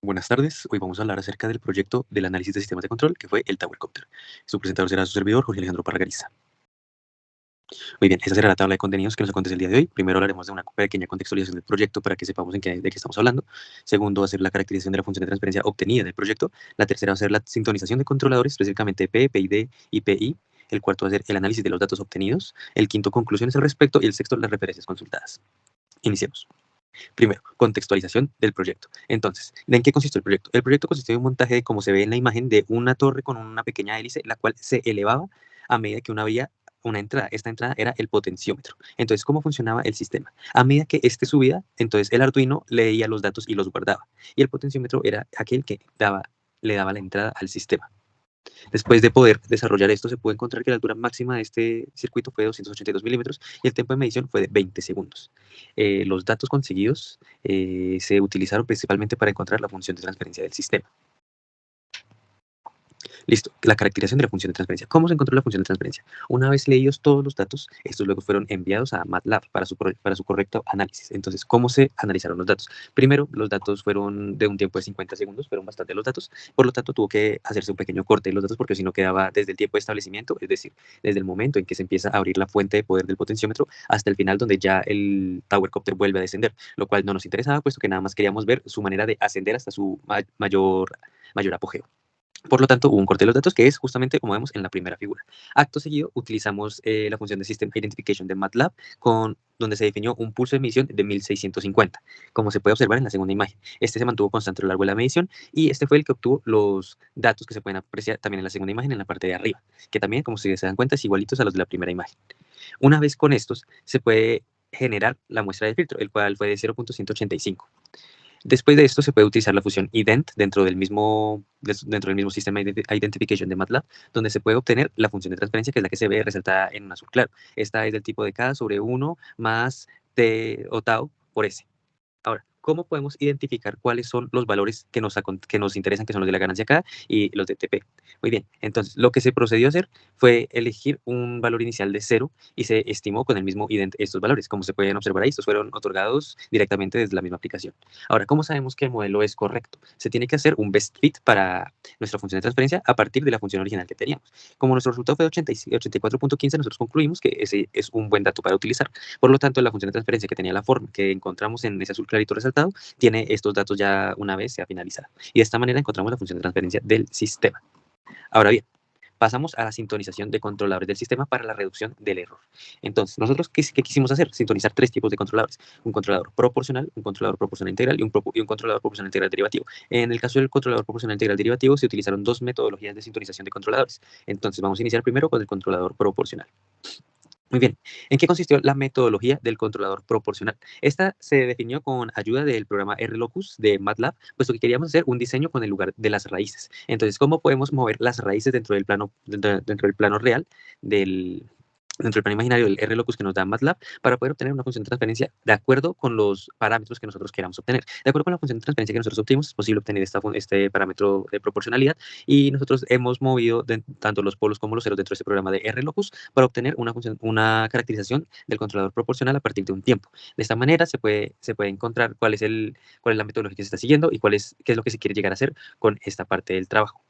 Buenas tardes, hoy vamos a hablar acerca del proyecto del análisis de sistemas de control que fue el Towercopter. Su presentador será su servidor, Jorge Alejandro Parragariza. Muy bien, esa será la tabla de contenidos que nos acontece el día de hoy. Primero hablaremos de una pequeña contextualización del proyecto para que sepamos de qué estamos hablando. Segundo, va a ser la caracterización de la función de transferencia obtenida del proyecto. La tercera va a ser la sintonización de controladores, específicamente P, PID y PI. El cuarto va a ser el análisis de los datos obtenidos. El quinto, conclusiones al respecto. Y el sexto, las referencias consultadas. Iniciemos. Primero, contextualización del proyecto. Entonces, ¿en qué consistió el proyecto? El proyecto consistió en un montaje, como se ve en la imagen, de una torre con una pequeña hélice, la cual se elevaba a medida que había una entrada. Esta entrada era el potenciómetro. Entonces, ¿cómo funcionaba el sistema? A medida que este subía, entonces el Arduino leía los datos y los guardaba. Y el potenciómetro era aquel que le daba la entrada al sistema. Después de poder desarrollar esto, se puede encontrar que la altura máxima de este circuito fue 282 milímetros y el tiempo de medición fue de 20 segundos. Los datos conseguidos se utilizaron principalmente para encontrar la función de transferencia del sistema. Listo, la caracterización de la función de transferencia. ¿Cómo se encontró la función de transferencia? Una vez leídos todos los datos, estos luego fueron enviados a MATLAB para su correcto análisis. Entonces, ¿cómo se analizaron los datos? Primero, los datos fueron de un tiempo de 50 segundos, fueron bastante los datos, por lo tanto tuvo que hacerse un pequeño corte de los datos porque si no quedaba desde el tiempo de establecimiento, es decir, desde el momento en que se empieza a abrir la fuente de poder del potenciómetro hasta el final donde ya el Towercopter vuelve a descender, lo cual no nos interesaba puesto que nada más queríamos ver su manera de ascender hasta su mayor apogeo. Por lo tanto, hubo un corte de los datos que es justamente como vemos en la primera figura. Acto seguido, utilizamos la función de System Identification de MATLAB, donde se definió un pulso de medición de 1650, como se puede observar en la segunda imagen. Este se mantuvo constante a lo largo de la medición y este fue el que obtuvo los datos que se pueden apreciar también en la segunda imagen en la parte de arriba, que también, como ustedes se dan cuenta, es igualitos a los de la primera imagen. Una vez con estos, se puede generar la muestra de filtro, el cual fue de 0.185. Después de esto se puede utilizar la función ident dentro del mismo sistema identification de MATLAB, donde se puede obtener la función de transferencia, que es la que se ve resaltada en un azul claro. Esta es del tipo de K sobre 1 más T o tau por S. Ahora, ¿cómo podemos identificar cuáles son los valores que nos interesan, que son los de la ganancia K y los de TP? Muy bien, entonces lo que se procedió a hacer fue elegir un valor inicial de 0 y se estimó con el mismo ident estos valores. Como se pueden observar ahí, estos fueron otorgados directamente desde la misma aplicación. Ahora, ¿cómo sabemos que el modelo es correcto? Se tiene que hacer un best fit para nuestra función de transferencia a partir de la función original que teníamos. Como nuestro resultado fue de 84.15, nosotros concluimos que ese es un buen dato para utilizar. Por lo tanto, la función de transferencia que tenía la forma que encontramos en ese azul clarito resaltado tiene estos datos ya una vez se ha finalizado. Y de esta manera encontramos la función de transferencia del sistema. Ahora bien, pasamos a la sintonización de controladores del sistema para la reducción del error. Entonces, nosotros, ¿qué quisimos hacer? Sintonizar tres tipos de controladores. Un controlador proporcional, un controlador proporcional integral y un controlador proporcional integral derivativo. En el caso del controlador proporcional integral derivativo, se utilizaron dos metodologías de sintonización de controladores. Entonces, vamos a iniciar primero con el controlador proporcional. Muy bien, ¿en qué consistió la metodología del controlador proporcional? Esta se definió con ayuda del programa RLocus de MATLAB, puesto que queríamos hacer un diseño con el lugar de las raíces. Entonces, ¿cómo podemos mover las raíces dentro del plano real del, dentro del plano imaginario del RLocus que nos da MATLAB para poder obtener una función de transferencia de acuerdo con los parámetros que nosotros queramos obtener? De acuerdo con la función de transferencia que nosotros obtuvimos, es posible obtener este parámetro de proporcionalidad y nosotros hemos movido tanto los polos como los ceros dentro de este programa de RLocus para obtener una caracterización del controlador proporcional a partir de un tiempo. De esta manera se puede encontrar cuál es la metodología que se está siguiendo y qué es lo que se quiere llegar a hacer con esta parte del trabajo.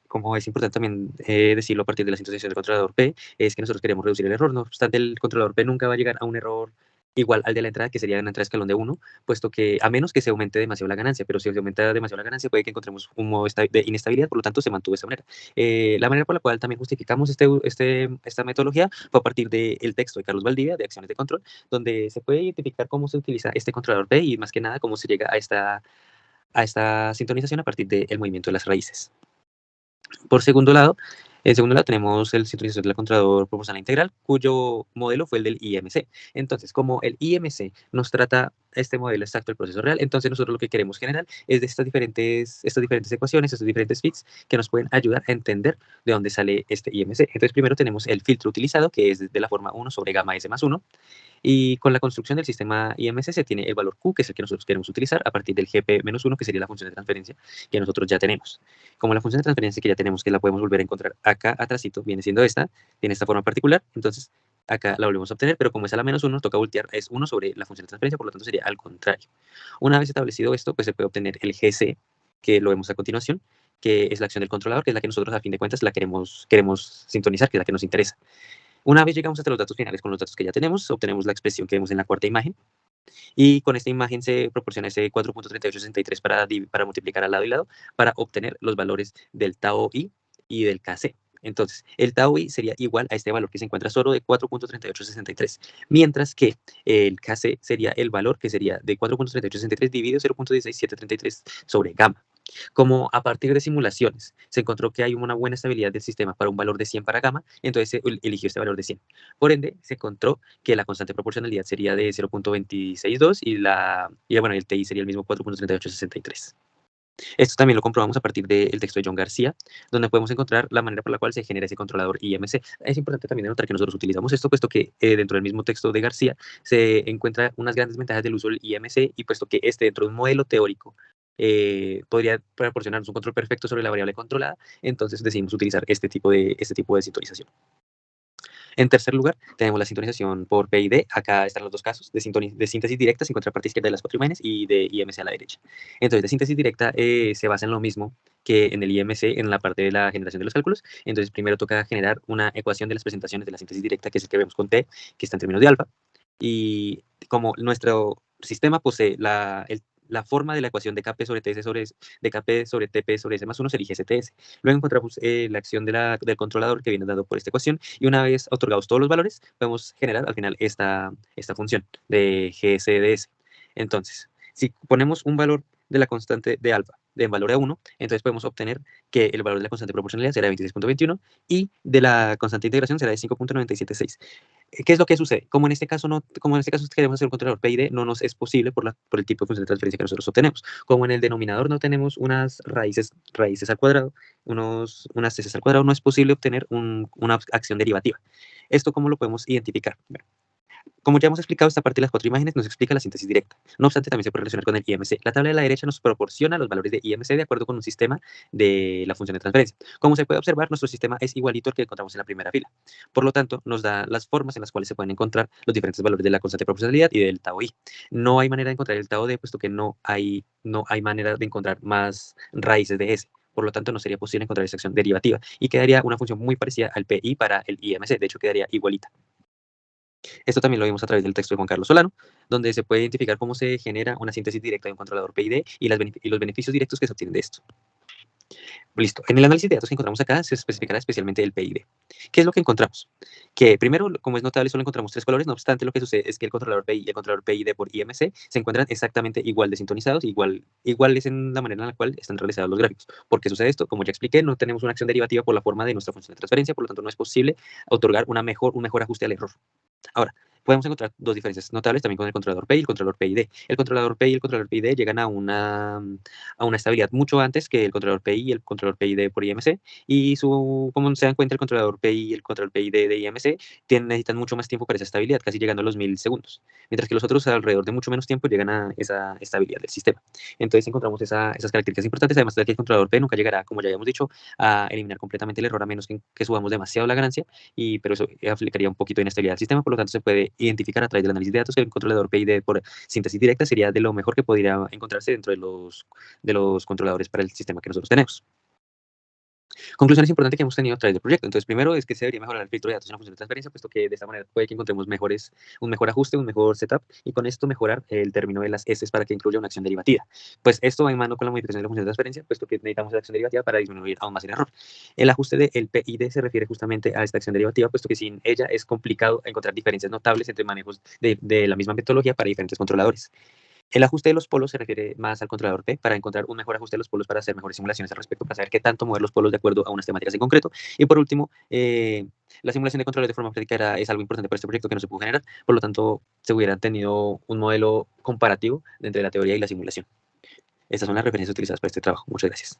Como es importante también decirlo a partir de la sintonización del controlador P, es que nosotros queremos reducir el error. No obstante, el controlador P nunca va a llegar a un error igual al de la entrada, que sería una entrada escalón de 1, puesto que a menos que se aumente demasiado la ganancia, pero si se aumenta demasiado la ganancia puede que encontremos un modo de inestabilidad, por lo tanto se mantuvo de esta manera. La manera por la cual también justificamos esta metodología fue a partir del texto de Carlos Valdivia, de Acciones de Control, donde se puede identificar cómo se utiliza este controlador P y más que nada cómo se llega a esta sintonización a partir del movimiento de las raíces. Por segundo lado, en segundo lado tenemos el sintonización del controlador proporcional integral, cuyo modelo fue el del IMC. Entonces, como el IMC nos trata este modelo exacto del proceso real, entonces nosotros lo que queremos generar es de estas diferentes ecuaciones, estos diferentes fits que nos pueden ayudar a entender de dónde sale este IMC. Entonces, primero tenemos el filtro utilizado, que es de la forma 1 sobre gamma S más 1, y con la construcción del sistema IMC se tiene el valor Q, que es el que nosotros queremos utilizar, a partir del GP-1, que sería la función de transferencia que nosotros ya tenemos. Como la función de transferencia que ya tenemos, que la podemos volver a encontrar acá atrásito, viene siendo esta, tiene esta forma particular, entonces acá la volvemos a obtener, pero como es a la menos 1, toca voltear, es 1 sobre la función de transferencia, por lo tanto sería al contrario. Una vez establecido esto, pues se puede obtener el GC, que lo vemos a continuación, que es la acción del controlador, que es la que nosotros a fin de cuentas la queremos sintonizar, que es la que nos interesa. Una vez llegamos hasta los datos finales con los datos que ya tenemos, obtenemos la expresión que vemos en la cuarta imagen, y con esta imagen se proporciona ese 4.3863 para multiplicar al lado y lado para obtener los valores del tau i y del kc. Entonces, el tau i sería igual a este valor que se encuentra solo de 4.3863, mientras que el kc sería el valor que sería de 4.3863 dividido 0.16733 sobre gamma. Como a partir de simulaciones se encontró que hay una buena estabilidad del sistema para un valor de 100 para gamma, entonces se eligió este valor de 100. Por ende, se encontró que la constante de proporcionalidad sería de 0.262 y bueno, el TI sería el mismo 4.3863. Esto también lo comprobamos a partir del texto de John García, donde podemos encontrar la manera por la cual se genera ese controlador IMC. Es importante también notar que nosotros utilizamos esto, puesto que dentro del mismo texto de García se encuentran unas grandes ventajas del uso del IMC, y puesto que este dentro de un modelo teórico podría proporcionarnos un control perfecto sobre la variable controlada, entonces decidimos utilizar este tipo de sintonización. En tercer lugar, tenemos la sintonización por PID. Acá están los dos casos de síntesis directa, sin contraparte izquierda de las 4 imágenes, y de IMC a la derecha. Entonces, de síntesis directa se basa en lo mismo que en el IMC, en la parte de la generación de los cálculos. Entonces, primero toca generar una ecuación de las presentaciones de la síntesis directa, que es el que vemos con T, que está en términos de alfa. Y como nuestro sistema posee la forma de la ecuación de Kp sobre TS de Kp sobre Tp sobre S más 1, se elige STS. Luego encontramos la acción del controlador, que viene dado por esta ecuación, y una vez otorgados todos los valores, podemos generar al final esta función de GSDS. Entonces, si ponemos un valor de la constante de alfa en valor a 1, entonces podemos obtener que el valor de la constante de proporcionalidad será de 26.21 y de la constante de integración será de 5.976. ¿Qué es lo que sucede? Como en este caso queremos hacer un controlador PID, no nos es posible por el tipo de función de transferencia que nosotros obtenemos. Como en el denominador no tenemos unas raíces al cuadrado, unas tesis al cuadrado, no es posible obtener una acción derivativa. ¿Esto cómo lo podemos identificar? Bueno, como ya hemos explicado, esta parte de las 4 imágenes nos explica la síntesis directa. No obstante, también se puede relacionar con el IMC. La tabla de la derecha nos proporciona los valores de IMC de acuerdo con un sistema de la función de transferencia. Como se puede observar, nuestro sistema es igualito al que encontramos en la primera fila. Por lo tanto, nos da las formas en las cuales se pueden encontrar los diferentes valores de la constante de proporcionalidad y del tau i. No hay manera de encontrar el tau d, puesto que no hay manera de encontrar más raíces de S. Por lo tanto, no sería posible encontrar esa acción derivativa y quedaría una función muy parecida al PI para el IMC. De hecho, quedaría igualita. Esto también lo vimos a través del texto de Juan Carlos Solano, donde se puede identificar cómo se genera una síntesis directa de un controlador PID y los beneficios directos que se obtienen de esto. Listo. En el análisis de datos que encontramos acá se especificará especialmente el PID. ¿Qué es lo que encontramos? Que primero, como es notable, solo encontramos 3 colores. No obstante, lo que sucede es que el controlador PI y el controlador PID por IMC se encuentran exactamente igual de sintonizados, iguales en la manera en la cual están realizados los gráficos. ¿Por qué sucede esto? Como ya expliqué, no tenemos una acción derivativa por la forma de nuestra función de transferencia, por lo tanto no es posible otorgar un mejor ajuste al error. Ahora, podemos encontrar dos diferencias notables también con el controlador PI y el controlador PID. El controlador PI y el controlador PID llegan a una estabilidad mucho antes que el controlador PI y el controlador PID por IMC, y como se dan cuenta, el controlador PI y el controlador PID de IMC necesitan mucho más tiempo para esa estabilidad, casi llegando a los 1000 segundos, mientras que los otros alrededor de mucho menos tiempo llegan a esa estabilidad del sistema. Entonces encontramos esas características importantes, además de que el controlador P nunca llegará, como ya habíamos dicho, a eliminar completamente el error, a menos que subamos demasiado la ganancia, pero eso aplicaría un poquito de inestabilidad al sistema. Por lo tanto, se puede identificar a través del análisis de datos que el controlador PID por síntesis directa sería de lo mejor que podría encontrarse dentro de los controladores para el sistema que nosotros tenemos. Conclusiones importantes que hemos tenido a través del proyecto. Entonces, primero es que se debería mejorar el filtro de datos en la función de transferencia, puesto que de esta manera puede que encontremos un mejor ajuste, un mejor setup, y con esto mejorar el término de las S para que incluya una acción derivativa. Pues esto va en mano con la modificación de la función de transferencia, puesto que necesitamos la acción derivativa para disminuir aún más el error. El ajuste del PID se refiere justamente a esta acción derivativa, puesto que sin ella es complicado encontrar diferencias notables entre manejos de la misma metodología para diferentes controladores. El ajuste de los polos se refiere más al controlador P para encontrar un mejor ajuste de los polos para hacer mejores simulaciones al respecto, para saber qué tanto mover los polos de acuerdo a unas temáticas en concreto. Y por último, la simulación de controles de forma práctica es algo importante para este proyecto que no se pudo generar, por lo tanto, se hubiera tenido un modelo comparativo entre la teoría y la simulación. Estas son las referencias utilizadas para este trabajo. Muchas gracias.